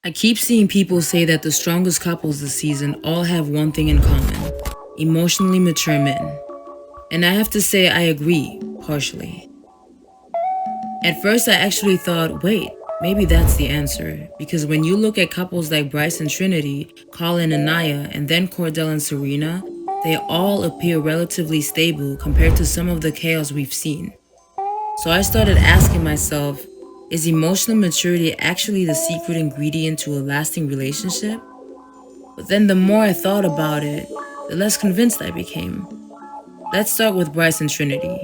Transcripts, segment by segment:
I keep seeing people say that the strongest couples this season all have one thing in common: emotionally mature men. And I have to say I agree, partially. At first I actually thought, wait, maybe that's the answer, because when you look at couples like Bryce and Trinity, Colin and Aniyah, and then Kordell and Serena, they all appear relatively stable compared to some of the chaos we've seen. So I started asking myself, is emotional maturity actually the secret ingredient to a lasting relationship? But then the more I thought about it, the less convinced I became. Let's start with Bryce and Trinity.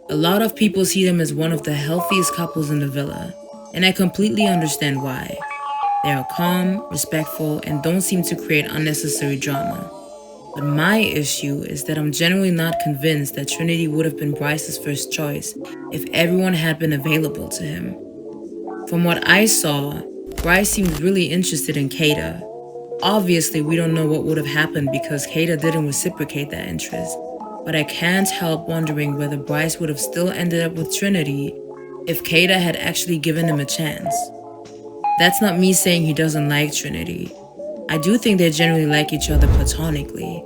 A lot of people see them as one of the healthiest couples in the villa, and I completely understand why. They are calm, respectful, and don't seem to create unnecessary drama. But my issue is that I'm generally not convinced that Trinity would have been Bryce's first choice if everyone had been available to him. From what I saw, Bryce seemed really interested in Kata. Obviously, we don't know what would have happened because Kata didn't reciprocate that interest, but I can't help wondering whether Bryce would have still ended up with Trinity if Kata had actually given him a chance. That's not me saying he doesn't like Trinity. I do think they generally like each other platonically.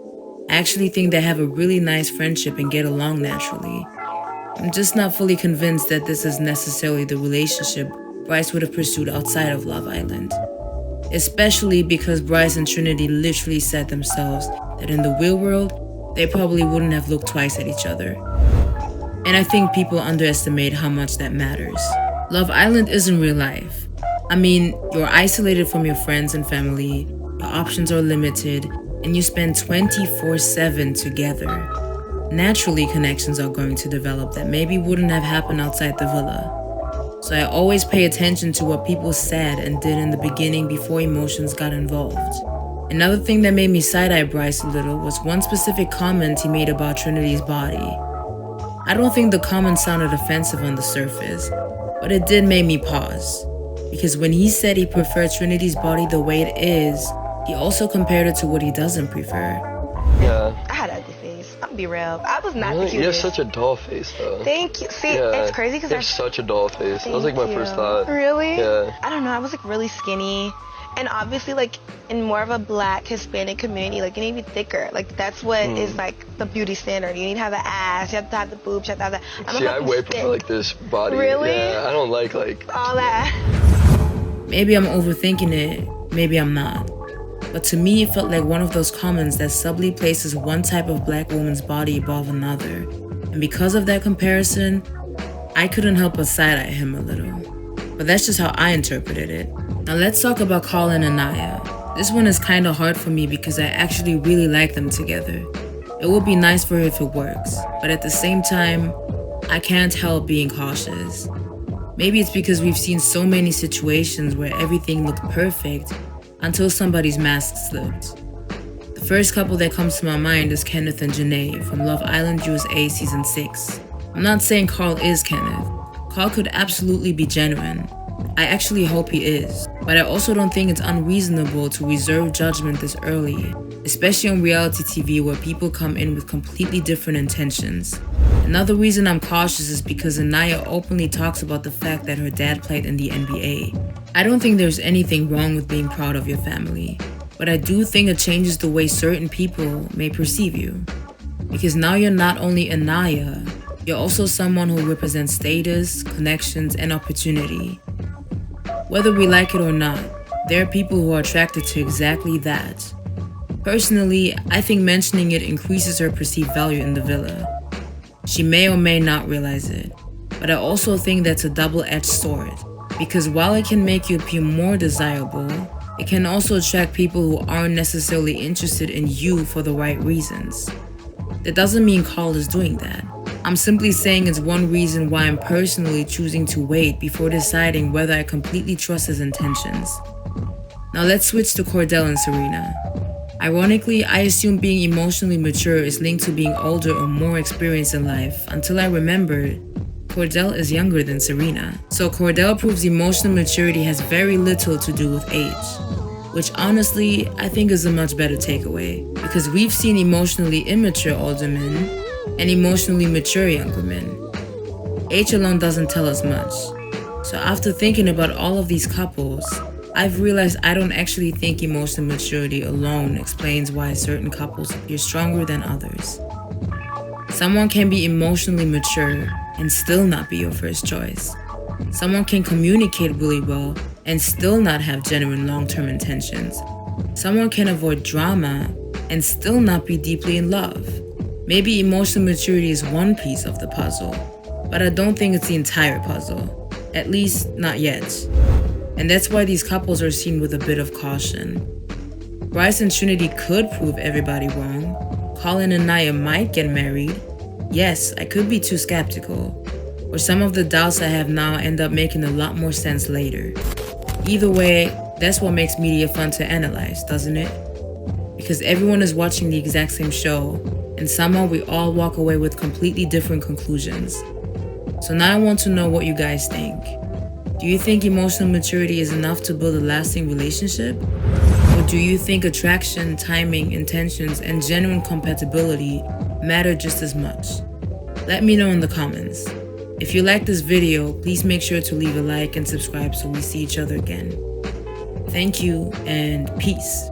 I actually think they have a really nice friendship and get along naturally. I'm just not fully convinced that this is necessarily the relationship Bryce would have pursued outside of Love Island. Especially because Bryce and Trinity literally said themselves that in the real world, they probably wouldn't have looked twice at each other. And I think people underestimate how much that matters. Love Island isn't real life. I mean, you're isolated from your friends and family, your options are limited, and you spend 24/7 together. Naturally, connections are going to develop that maybe wouldn't have happened outside the villa. So I always pay attention to what people said and did in the beginning before emotions got involved. Another thing that made me side-eye Bryce a little was one specific comment he made about Trinity's body. I don't think the comment sounded offensive on the surface, but it did make me pause. Because when he said he preferred Trinity's body the way it is, he also compared it to what he doesn't prefer. Yeah. I had an ugly face. I'll be real. I was not Really? the You have cutest. such a doll face, though. Thank you. See, Yeah. it's crazy because You have such a doll face. That was like my Thank first you. thought. Really? Yeah. I don't know. I was like really skinny. And obviously, like in more of a Black Hispanic community, like you need to be thicker. Like that's what is like the beauty standard. You need to have the ass. You have to have the boobs. You have to have that. See, I way prefer like this body. Really? Yeah, I don't like all that. Maybe I'm overthinking it, maybe I'm not. But to me, it felt like one of those comments that subtly places one type of Black woman's body above another. And because of that comparison, I couldn't help but side-eye him a little. But that's just how I interpreted it. Now let's talk about Colin and Aniyah. This one is kinda hard for me because I actually really like them together. It would be nice for her if it works, but at the same time, I can't help being cautious. Maybe it's because we've seen so many situations where everything looked perfect until somebody's mask slipped. The first couple that comes to my mind is Kenneth and Janae from Love Island USA Season 6. I'm not saying Carl is Kenneth. Carl could absolutely be genuine. I actually hope he is. But I also don't think it's unreasonable to reserve judgment this early, especially on reality TV where people come in with completely different intentions. Another reason I'm cautious is because Aniyah openly talks about the fact that her dad played in the NBA. I don't think there's anything wrong with being proud of your family, but I do think it changes the way certain people may perceive you. Because now you're not only Aniyah, you're also someone who represents status, connections, and opportunity. Whether we like it or not, there are people who are attracted to exactly that. Personally, I think mentioning it increases her perceived value in the villa. She may or may not realize it, but I also think that's a double-edged sword, because while it can make you appear more desirable, it can also attract people who aren't necessarily interested in you for the right reasons. That doesn't mean Carl is doing that. I'm simply saying it's one reason why I'm personally choosing to wait before deciding whether I completely trust his intentions. Now let's switch to Kordell and Serena. Ironically, I assumed being emotionally mature is linked to being older or more experienced in life until I remembered Kordell is younger than Serena. So Kordell proves emotional maturity has very little to do with age, which honestly, I think is a much better takeaway because we've seen emotionally immature older men and emotionally mature younger men. Age alone doesn't tell us much. So after thinking about all of these couples, I've realized I don't actually think emotional maturity alone explains why certain couples appear stronger than others. Someone can be emotionally mature and still not be your first choice. Someone can communicate really well and still not have genuine long-term intentions. Someone can avoid drama and still not be deeply in love. Maybe emotional maturity is one piece of the puzzle, but I don't think it's the entire puzzle. At least, not yet. And that's why these couples are seen with a bit of caution. Bryce and Trinity could prove everybody wrong. Colin and Aniyah might get married. Yes, I could be too skeptical. Or some of the doubts I have now end up making a lot more sense later. Either way, that's what makes media fun to analyze, doesn't it? Because everyone is watching the exact same show, and somehow we all walk away with completely different conclusions. So now I want to know what you guys think. Do you think emotional maturity is enough to build a lasting relationship? Or do you think attraction, timing, intentions, and genuine compatibility matter just as much? Let me know in the comments. If you like this video, please make sure to leave a like and subscribe so we see each other again. Thank you and peace.